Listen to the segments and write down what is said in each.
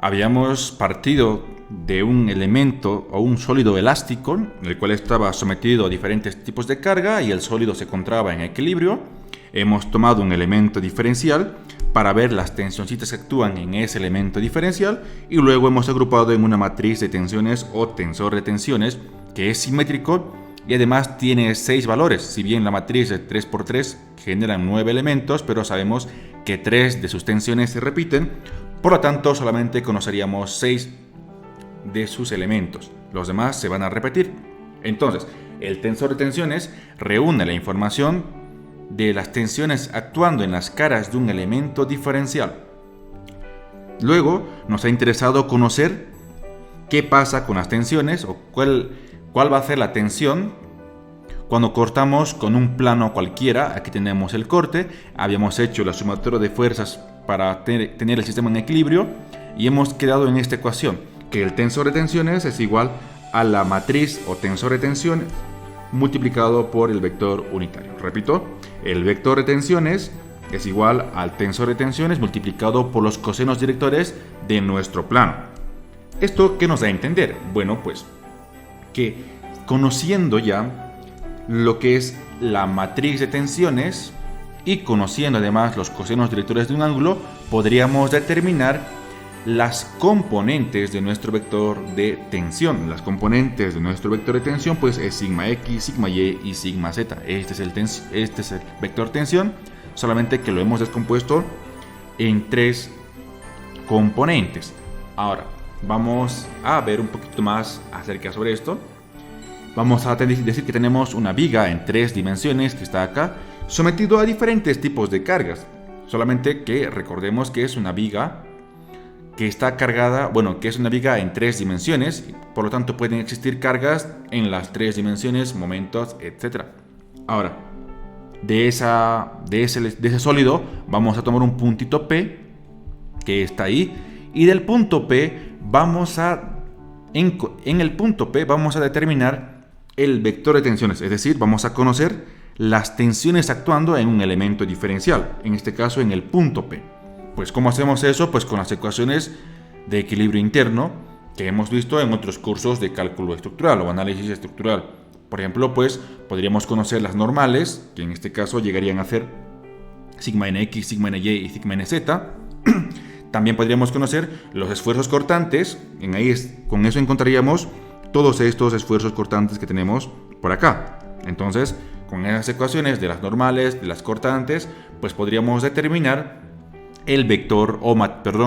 habíamos partido de un elemento o un sólido elástico, el cual estaba sometido a diferentes tipos de carga y el sólido se encontraba en equilibrio. Hemos tomado un elemento diferencial para ver las tensioncitas que actúan en ese elemento diferencial y luego hemos agrupado en una matriz de tensiones o tensor de tensiones que es simétrico y además tiene 6 valores. Si bien la matriz de 3×3 genera 9 elementos, pero sabemos que 3 de sus tensiones se repiten, por lo tanto solamente conoceríamos 6 de sus elementos. Los demás se van a repetir. Entonces, el tensor de tensiones reúne la información de las tensiones actuando en las caras de un elemento diferencial. Luego, nos ha interesado conocer qué pasa con las tensiones o cuál va a ser la tensión cuando cortamos con un plano cualquiera. Aquí tenemos el corte, habíamos hecho la sumatoria de fuerzas para tener el sistema en equilibrio y hemos quedado en esta ecuación, que el tensor de tensiones es igual a la matriz o tensor de tensiones multiplicado por el vector unitario. Repito, el vector de tensiones es igual al tensor de tensiones multiplicado por los cosenos directores de nuestro plano. ¿Esto qué nos da a entender? Bueno, pues que conociendo ya lo que es la matriz de tensiones y conociendo además los cosenos directores de un ángulo, podríamos determinar las componentes de nuestro vector de tensión. Las componentes de nuestro vector de tensión pues es sigma x, sigma y y sigma z. Este es el vector tensión, solamente que lo hemos descompuesto en 3 componentes. Ahora vamos a ver un poquito más acerca sobre esto. Vamos a decir que tenemos una viga en 3 dimensiones que está acá, sometido a diferentes tipos de cargas. Solamente que recordemos que es una viga que está cargada, que es una viga en 3 dimensiones, por lo tanto pueden existir cargas en las 3 dimensiones, momentos, etc. Ahora, de ese sólido vamos a tomar un puntito P que está ahí, y del punto P en el punto P vamos a determinar el vector de tensiones, es decir, vamos a conocer las tensiones actuando en un elemento diferencial, en este caso en el punto P. Pues ¿cómo hacemos eso? Pues con las ecuaciones de equilibrio interno que hemos visto en otros cursos de cálculo estructural o análisis estructural. Por ejemplo, pues podríamos conocer las normales, que en este caso llegarían a ser sigma nx, sigma ny y sigma nz. También podríamos conocer los esfuerzos cortantes, con eso encontraríamos todos estos esfuerzos cortantes que tenemos por acá. Entonces, con esas ecuaciones de las normales, de las cortantes, pues podríamos determinar el vector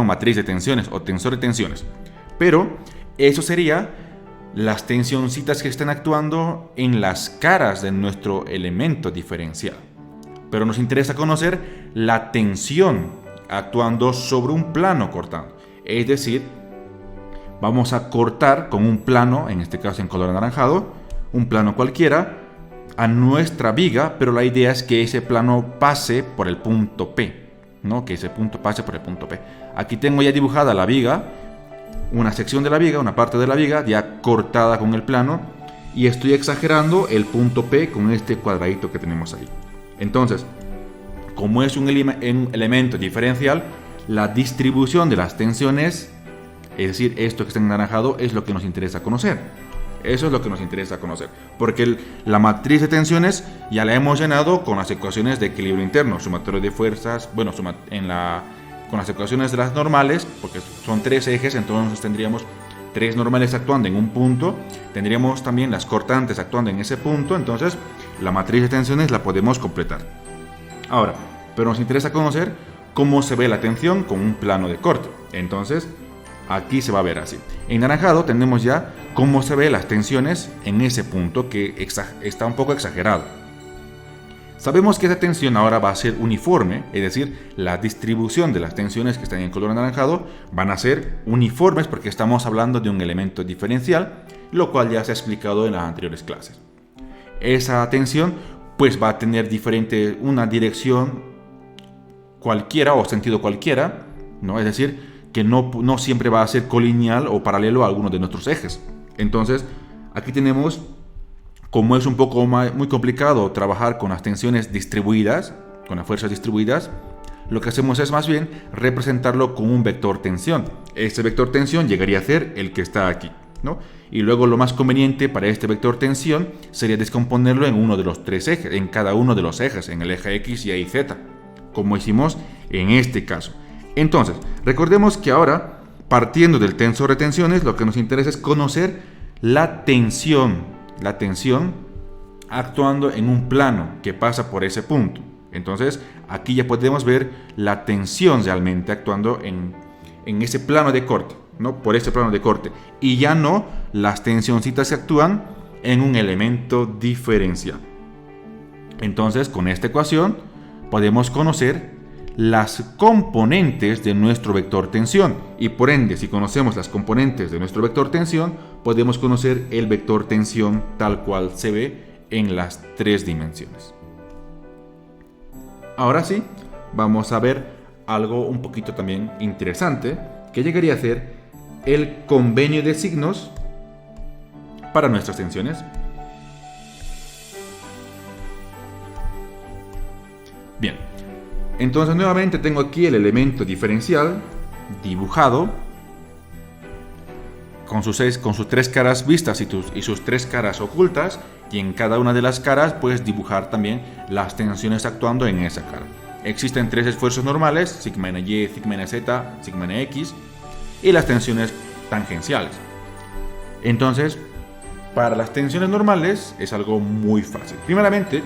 matriz de tensiones o tensor de tensiones. Pero eso sería las tensioncitas que están actuando en las caras de nuestro elemento diferencial. Pero nos interesa conocer la tensión actuando sobre un plano cortando. Es decir, vamos a cortar con un plano, en este caso en color anaranjado, un plano cualquiera, a nuestra viga, pero la idea es que ese plano pase por el punto P. Que ese punto pase por el punto P. Aquí tengo ya dibujada la viga, una sección de la viga, una parte de la viga ya cortada con el plano, y estoy exagerando el punto P con este cuadradito que tenemos ahí. Entonces, como es un elemento diferencial, la distribución de las tensiones, es decir, esto que está en naranjado, es lo que nos interesa conocer. Eso es lo que nos interesa conocer, porque la matriz de tensiones ya la hemos llenado con las ecuaciones de equilibrio interno, sumatoria de fuerzas, con las ecuaciones de las normales, porque son 3 ejes, entonces tendríamos 3 normales actuando en un punto, tendríamos también las cortantes actuando en ese punto, entonces la matriz de tensiones la podemos completar. Ahora, pero nos interesa conocer cómo se ve la tensión con un plano de corte, entonces aquí se va a ver así. En naranjado tenemos ya cómo se ve las tensiones en ese punto que está un poco exagerado. Sabemos que esa tensión ahora va a ser uniforme, es decir, la distribución de las tensiones que están en color anaranjado van a ser uniformes porque estamos hablando de un elemento diferencial, lo cual ya se ha explicado en las anteriores clases. Esa tensión pues va a tener una dirección cualquiera o sentido cualquiera, ¿no? Es decir, que no siempre va a ser colineal o paralelo a alguno de nuestros ejes. Entonces, aquí tenemos, como es un poco muy complicado trabajar con las tensiones distribuidas, con las fuerzas distribuidas, lo que hacemos es más bien representarlo con un vector tensión. Este vector tensión llegaría a ser el que está aquí, ¿no? Y luego lo más conveniente para este vector tensión sería descomponerlo en uno de los tres ejes, en cada uno de los ejes, en el eje X, Y y Z, como hicimos en este caso. Entonces, recordemos que ahora, partiendo del tensor de tensiones, lo que nos interesa es conocer la tensión actuando en un plano que pasa por ese punto. Entonces, aquí ya podemos ver la tensión realmente actuando en ese plano de corte, ¿no? Por ese plano de corte. Y ya no las tensioncitas que actúan en un elemento diferencial. Entonces, con esta ecuación podemos conocer las componentes de nuestro vector tensión. Y por ende, si conocemos las componentes de nuestro vector tensión, podemos conocer el vector tensión tal cual se ve en las tres dimensiones. Ahora sí, vamos a ver algo un poquito también interesante, que llegaría a ser el convenio de signos para nuestras tensiones. Bien, entonces nuevamente tengo aquí el elemento diferencial dibujado con sus tres caras vistas y sus tres caras ocultas, y en cada una de las caras puedes dibujar también las tensiones actuando en esa cara. Existen tres esfuerzos normales, sigma ny, sigma nz, sigma nx, y las tensiones tangenciales. Entonces, para las tensiones normales es algo muy fácil. Primeramente,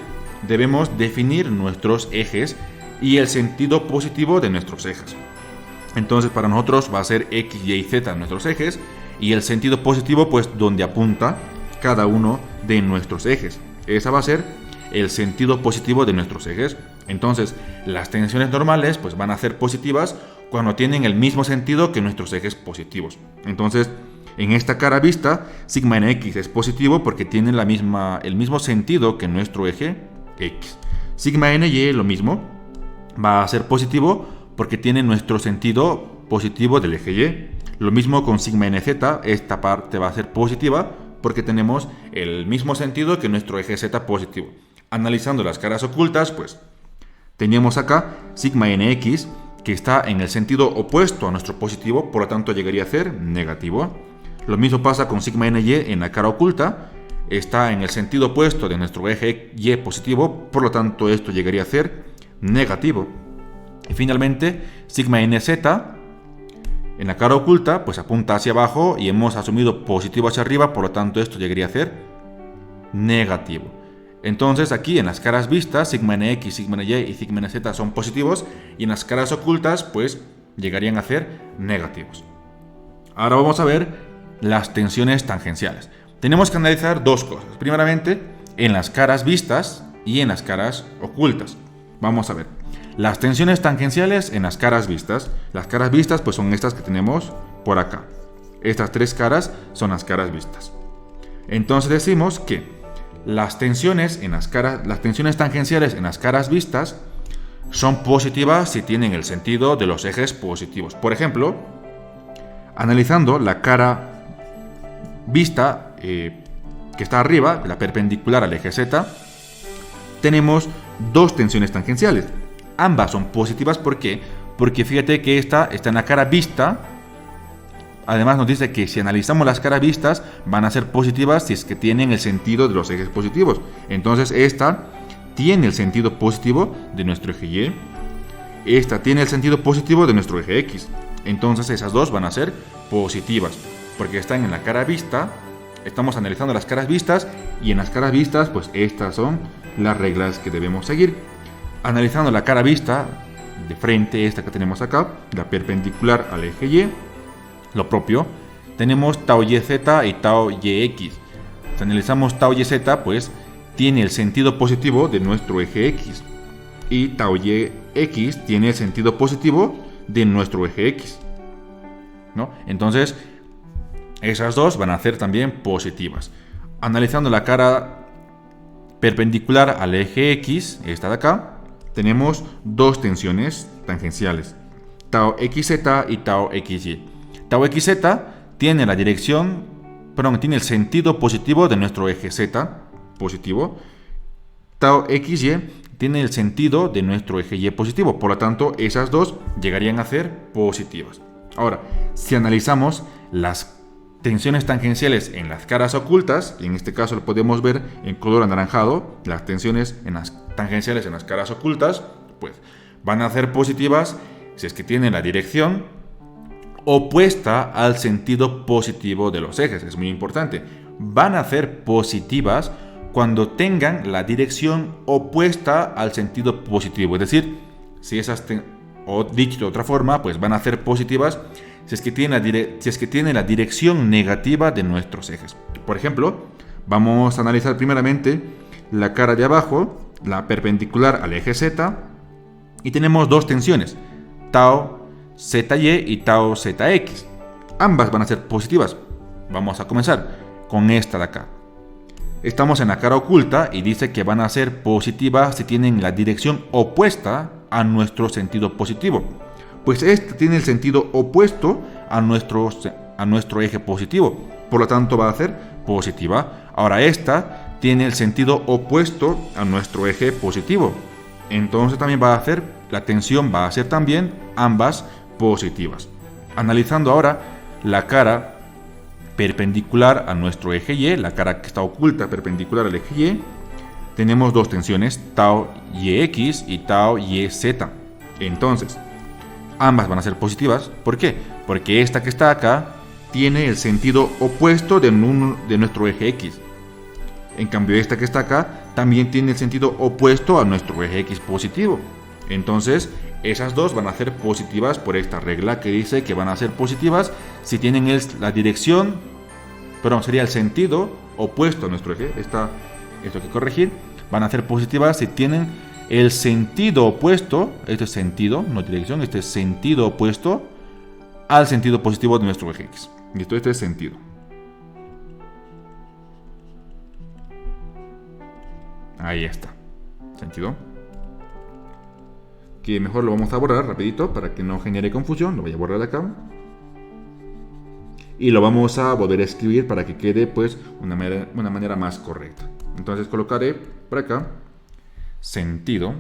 debemos definir nuestros ejes y el sentido positivo de nuestros ejes. Entonces, para nosotros va a ser x, y, z nuestros ejes, y el sentido positivo, pues, donde apunta cada uno de nuestros ejes. Esa va a ser el sentido positivo de nuestros ejes. Entonces, las tensiones normales, pues, van a ser positivas cuando tienen el mismo sentido que nuestros ejes positivos. Entonces, en esta cara vista, sigma nx es positivo porque tiene el mismo sentido que nuestro eje x. Sigma ny, lo mismo, va a ser positivo porque tiene nuestro sentido positivo del eje y. Lo mismo con sigma nz, esta parte va a ser positiva porque tenemos el mismo sentido que nuestro eje z positivo. Analizando las caras ocultas, pues teníamos acá sigma nx, que está en el sentido opuesto a nuestro positivo, por lo tanto llegaría a ser negativo. Lo mismo pasa con sigma ny en la cara oculta, está en el sentido opuesto de nuestro eje y positivo, por lo tanto esto llegaría a ser negativo. Y finalmente, sigma nz en la cara oculta, pues apunta hacia abajo y hemos asumido positivo hacia arriba, por lo tanto esto llegaría a ser negativo. Entonces aquí en las caras vistas, sigma nx, sigma ny y sigma nz son positivos, y en las caras ocultas, pues llegarían a ser negativos. Ahora vamos a ver las tensiones tangenciales. Tenemos que analizar dos cosas. Primeramente, en las caras vistas y en las caras ocultas. Vamos a ver. Las tensiones tangenciales en las caras vistas. Las caras vistas, pues, son estas que tenemos por acá. Estas tres caras son las caras vistas. Entonces decimos que las tensiones tangenciales en las caras vistas son positivas si tienen el sentido de los ejes positivos. Por ejemplo, analizando la cara vista que está arriba, la perpendicular al eje Z, tenemos dos tensiones tangenciales. Ambas son positivas, ¿por qué? Porque fíjate que esta está en la cara vista. Además nos dice que si analizamos las caras vistas van a ser positivas si es que tienen el sentido de los ejes positivos. Entonces esta tiene el sentido positivo de nuestro eje Y. Esta tiene el sentido positivo de nuestro eje X. Entonces esas dos van a ser positivas, porque están en la cara vista. Estamos analizando las caras vistas, y en las caras vistas, pues estas son las reglas que debemos seguir. Analizando la cara vista de frente, esta que tenemos acá, la perpendicular al eje Y, lo propio, tenemos tau YZ y tau YX. Si analizamos tau YZ, pues tiene el sentido positivo de nuestro eje X, y tau YX tiene el sentido positivo de nuestro eje X, ¿no? Entonces, esas dos van a ser también positivas. Analizando la cara perpendicular al eje X, esta de acá, tenemos dos tensiones tangenciales, tau XZ y tau XY. Tau XZ tiene tiene el sentido positivo de nuestro eje Z positivo. Tau XY tiene el sentido de nuestro eje Y positivo. Por lo tanto, esas dos llegarían a ser positivas. Ahora, si analizamos las tensiones tangenciales en las caras ocultas, y en este caso lo podemos ver en color anaranjado, las tensiones tangenciales en las caras ocultas, pues van a ser positivas si es que tienen la dirección opuesta al sentido positivo de los ejes. Es muy importante. Van a ser positivas cuando tengan la dirección opuesta al sentido positivo. Es decir, si o dicho de otra forma, pues van a ser positivas si es que tienen la dirección negativa de nuestros ejes. Por ejemplo, vamos a analizar primeramente la cara de abajo, la perpendicular al eje Z, y tenemos dos tensiones, tau ZY y tau ZX. Ambas van a ser positivas. Vamos a comenzar con esta de acá. Estamos en la cara oculta y dice que van a ser positivas si tienen la dirección opuesta a nuestro sentido positivo. Pues esta tiene el sentido opuesto a nuestro eje positivo. Por lo tanto va a ser positiva. Ahora esta tiene el sentido opuesto a nuestro eje positivo. Entonces también la tensión va a ser también ambas positivas. Analizando ahora la cara perpendicular a nuestro eje Y, la cara que está oculta perpendicular al eje Y, tenemos dos tensiones, tau YX y tau YZ. Entonces, ambas van a ser positivas. ¿Por qué? Porque esta que está acá tiene el sentido opuesto de nuestro eje X. En cambio, esta que está acá también tiene el sentido opuesto a nuestro eje X positivo. Entonces, esas dos van a ser positivas por esta regla que dice que van a ser positivas si tienen sería el sentido opuesto a nuestro eje. Esto hay que corregir. Van a ser positivas si tienen el sentido opuesto, este es sentido, no dirección, este es sentido opuesto al sentido positivo de nuestro eje X. Listo, este es sentido. Ahí está. Sentido. Que mejor lo vamos a borrar rapidito para que no genere confusión. Lo voy a borrar de acá. Y lo vamos a volver a escribir para que quede pues una manera más correcta. Entonces colocaré por acá sentido.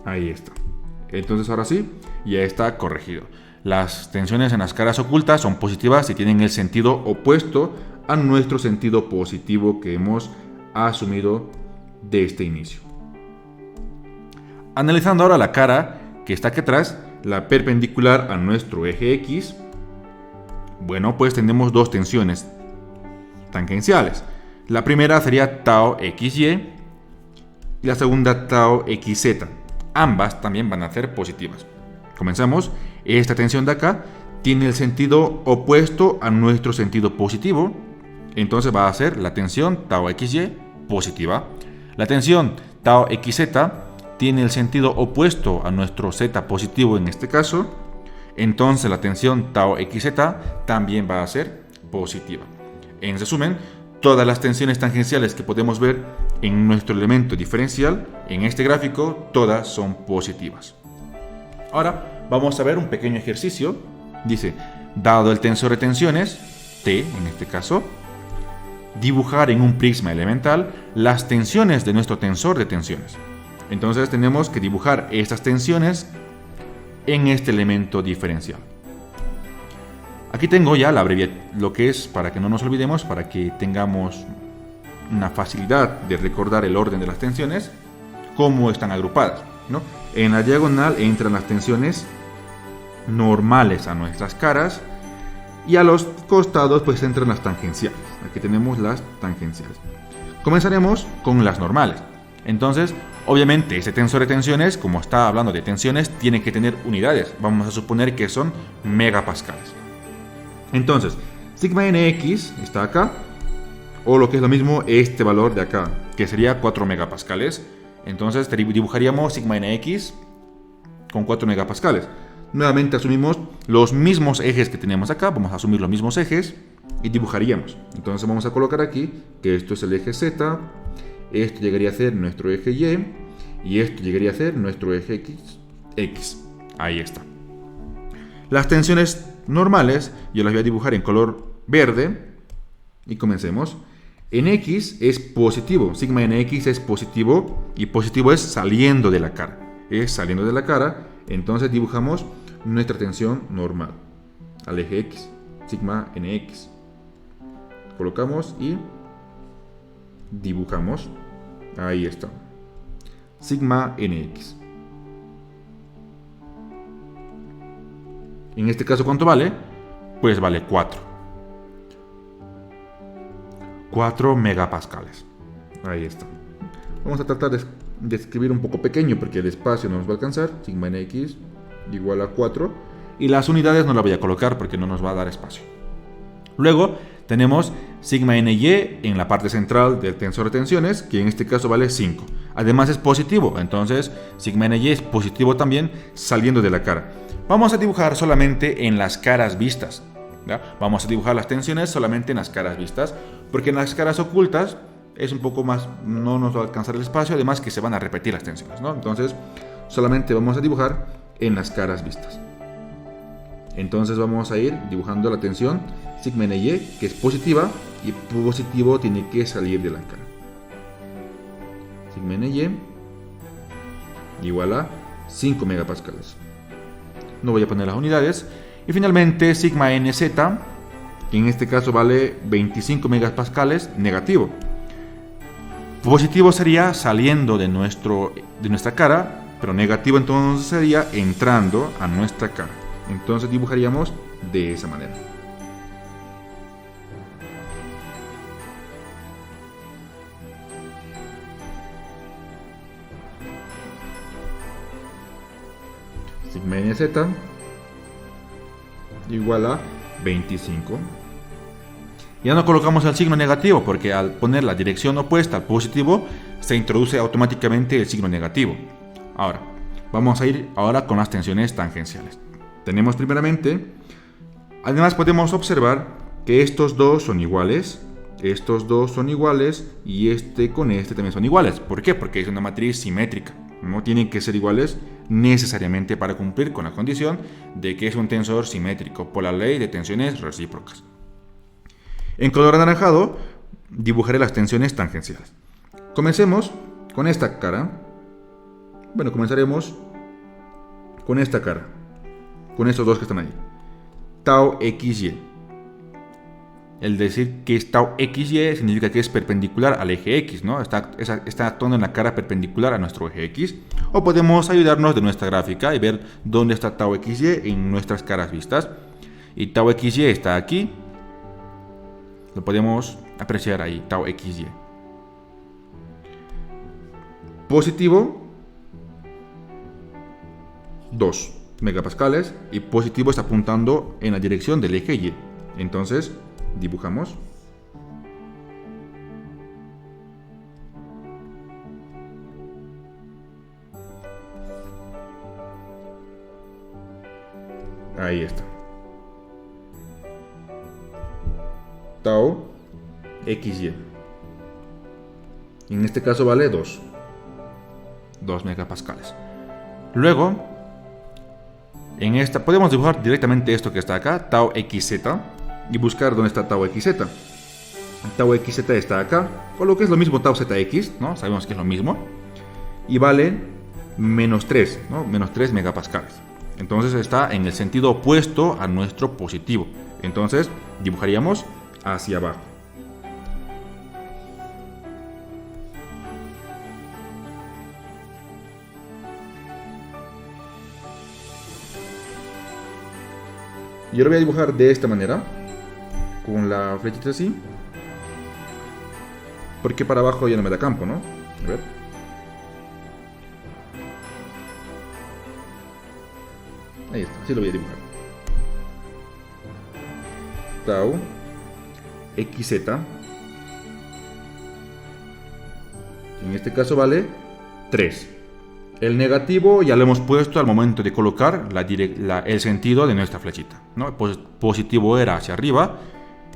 Ahí está. Entonces ahora sí, ya está corregido. Las tensiones en las caras ocultas son positivas si tienen el sentido opuesto a nuestro sentido positivo que hemos asumido de este inicio. Analizando ahora la cara que está aquí atrás, la perpendicular a nuestro eje X, bueno, pues tenemos dos tensiones tangenciales. La primera sería tau XY y la segunda tau XZ. Ambas también van a ser positivas. Comenzamos. Esta tensión de acá tiene el sentido opuesto a nuestro sentido positivo. Entonces va a ser la tensión tau XY positiva. La tensión tau XZ tiene el sentido opuesto a nuestro Z positivo en este caso. Entonces la tensión tau XZ también va a ser positiva. En resumen, todas las tensiones tangenciales que podemos ver en nuestro elemento diferencial, en este gráfico, todas son positivas. Ahora vamos a ver un pequeño ejercicio. Dice, dado el tensor de tensiones, T en este caso, dibujar en un prisma elemental las tensiones de nuestro tensor de tensiones. Entonces tenemos que dibujar estas tensiones en este elemento diferencial. Aquí tengo ya la abreviatura, lo que es, para que no nos olvidemos, para que tengamos una facilidad de recordar el orden de las tensiones, cómo están agrupadas, ¿no? En la diagonal entran las tensiones normales a nuestras caras y a los costados pues entran las tangenciales. Aquí tenemos las tangenciales. Comenzaremos con las normales. Entonces, obviamente, este tensor de tensiones, como está hablando de tensiones, tiene que tener unidades. Vamos a suponer que son megapascales. Entonces, sigma nx está acá, o lo que es lo mismo, este valor de acá, que sería 4 megapascales. Entonces, dibujaríamos sigma nx con 4 megapascales. Nuevamente asumimos los mismos ejes que tenemos acá, vamos a asumir los mismos ejes y dibujaríamos. Entonces vamos a colocar aquí que esto es el eje Z, esto llegaría a ser nuestro eje Y esto llegaría a ser nuestro eje X. Ahí está. Las tensiones normales yo las voy a dibujar en color verde y comencemos. En X es positivo, sigma NX es positivo y positivo es saliendo de la cara. Es saliendo de la cara, entonces dibujamos nuestra tensión normal al eje X, sigma NX. Colocamos y dibujamos. Ahí está. Sigma NX. En este caso, ¿cuánto vale? Pues vale 4. 4 megapascales. Ahí está. Vamos a tratar de escribir un poco pequeño porque el espacio no nos va a alcanzar. Sigma NX igual a 4. Y las unidades no las voy a colocar porque no nos va a dar espacio. Luego tenemos sigma NY en la parte central del tensor de tensiones, que en este caso vale 5. Además es positivo, entonces sigma NY es positivo también saliendo de la cara. Vamos a dibujar solamente en las caras vistas, ¿ya? Vamos a dibujar las tensiones solamente en las caras vistas, porque en las caras ocultas es un poco más, no nos va a alcanzar el espacio, además que se van a repetir las tensiones, ¿no? Entonces solamente vamos a dibujar en las caras vistas. Entonces vamos a ir dibujando la tensión sigma NY, que es positiva, y positivo tiene que salir de la cara. Sigma NY igual a 5 megapascales. No voy a poner las unidades. Y finalmente sigma NZ, que en este caso vale 25 megapascales, negativo. Positivo sería saliendo de nuestra cara, pero negativo entonces sería entrando a nuestra cara. Entonces dibujaríamos de esa manera. Sigma NZ igual a 25. Ya no colocamos el signo negativo porque al poner la dirección opuesta al positivo se introduce automáticamente el signo negativo. Ahora, vamos a ir ahora con las tensiones tangenciales. Tenemos primeramente, además podemos observar que estos dos son iguales, y este con este también son iguales. ¿Por qué? Porque es una matriz simétrica. No tienen que ser iguales necesariamente para cumplir con la condición de que es un tensor simétrico por la ley de tensiones recíprocas. En color anaranjado dibujaré las tensiones tangenciales. Comencemos con esta cara. Bueno, comenzaremos con esta cara, con estos dos que están ahí. Tau XY. El decir que es tau XY significa que es perpendicular al eje X, ¿no? Está actuando en la cara perpendicular a nuestro eje X. O podemos ayudarnos de nuestra gráfica y ver dónde está tau XY en nuestras caras vistas. Y tau XY está aquí. Lo podemos apreciar ahí, tau XY. Positivo, 2 megapascales. Y positivo está apuntando en la dirección del eje Y. Entonces, dibujamos. Ahí está. Tau XY. En este caso vale 2 megapascales. Luego, en esta podemos dibujar directamente esto que está acá, tau XZ, y buscar dónde está tau XZ. Tau XZ está acá, con lo que es lo mismo tau ZX, ¿no? Sabemos que es lo mismo. Y vale menos 3, ¿no? Menos 3 megapascales. Entonces está en el sentido opuesto a nuestro positivo. Entonces dibujaríamos hacia abajo. Yo lo voy a dibujar de esta manera, con la flechita así, porque para abajo ya no me da campo, ¿no? A ver. Ahí está, así lo voy a dibujar. Tau XZ. En este caso vale 3. El negativo ya lo hemos puesto al momento de colocar el sentido de nuestra flechita, ¿no? Positivo era hacia arriba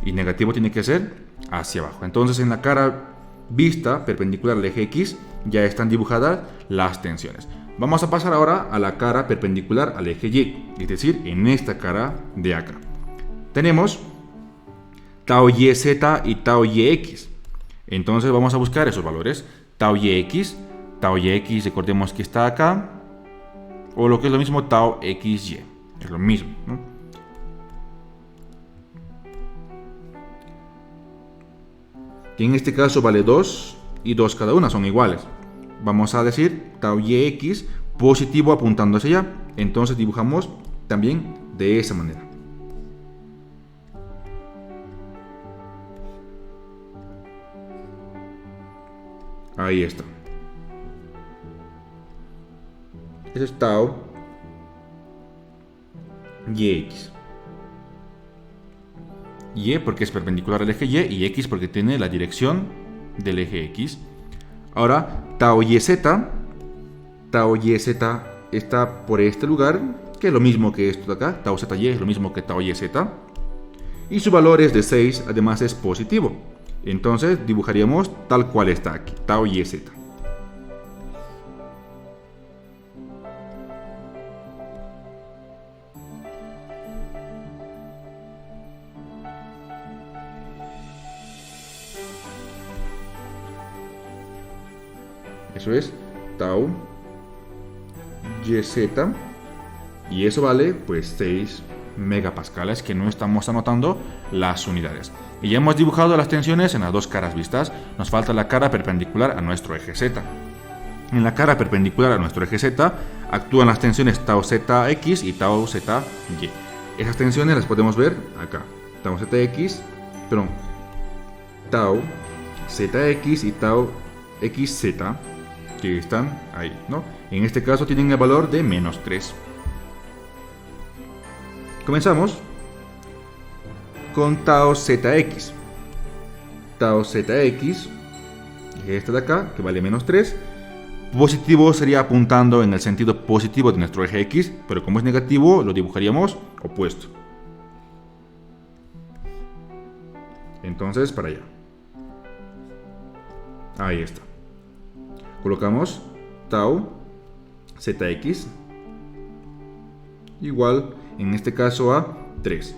y negativo tiene que ser hacia abajo. Entonces en la cara vista perpendicular al eje X ya están dibujadas las tensiones. Vamos a pasar ahora a la cara perpendicular al eje Y, es decir, en esta cara de acá. Tenemos tau YZ y tau YX. Entonces vamos a buscar esos valores. Tau YX, recordemos que está acá. O lo que es lo mismo, tau XY. Es lo mismo, ¿no? Que en este caso vale 2 y 2 cada una, son iguales. Vamos a decir tau YX positivo apuntando hacia allá. Entonces dibujamos también de esa manera. Ahí está. Ese es tau YX. Y porque es perpendicular al eje Y X porque tiene la dirección del eje X. Ahora, tau YZ está por este lugar, que es lo mismo que esto de acá. Tau ZY es lo mismo que tau YZ. Y su valor es de 6, además es positivo. Entonces dibujaríamos tal cual está aquí, tau YZ. Eso es tau YZ y eso vale pues 6 megapascales, que no estamos anotando las unidades. Y ya hemos dibujado las tensiones en las dos caras vistas. Nos falta la cara perpendicular a nuestro eje Z. En la cara perpendicular a nuestro eje Z actúan las tensiones tau ZX y tau ZY. Esas tensiones las podemos ver acá. Tau ZX, perdón, tau ZX y tau XZ, que están ahí, ¿no? En este caso tienen el valor de menos 3. Comenzamos con tau ZX. Tau ZX, esta de acá, que vale menos 3. Positivo sería apuntando en el sentido positivo de nuestro eje X, pero como es negativo, lo dibujaríamos opuesto. Entonces, para allá. Ahí está. Colocamos tau ZX igual, en este caso, a 3.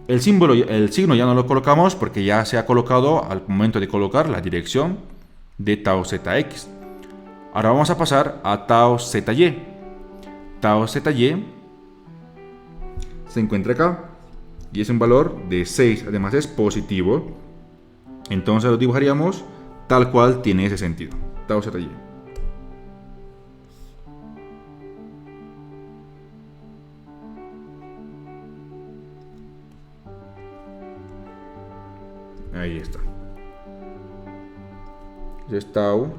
El signo ya no lo colocamos porque ya se ha colocado al momento de colocar la dirección de tau ZX. Ahora vamos a pasar a tau ZY. Tau ZY se encuentra acá y es un valor de 6, además es positivo. Entonces lo dibujaríamos tal cual tiene ese sentido. Tau ZY. Ahí está. Es tau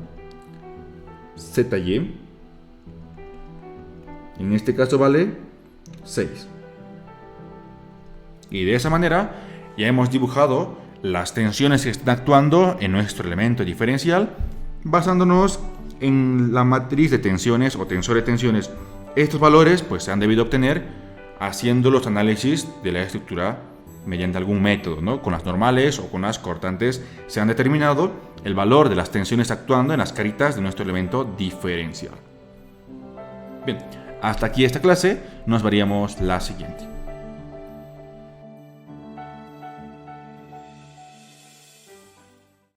ZY. En este caso vale 6. Y de esa manera ya hemos dibujado las tensiones que están actuando en nuestro elemento diferencial, basándonos en la matriz de tensiones o tensor de tensiones. Estos valores pues se han debido obtener haciendo los análisis de la estructura mediante algún método, ¿no? Con las normales o con las cortantes se han determinado el valor de las tensiones actuando en las caritas de nuestro elemento diferencial. Bien, hasta aquí esta clase, nos veríamos la siguiente.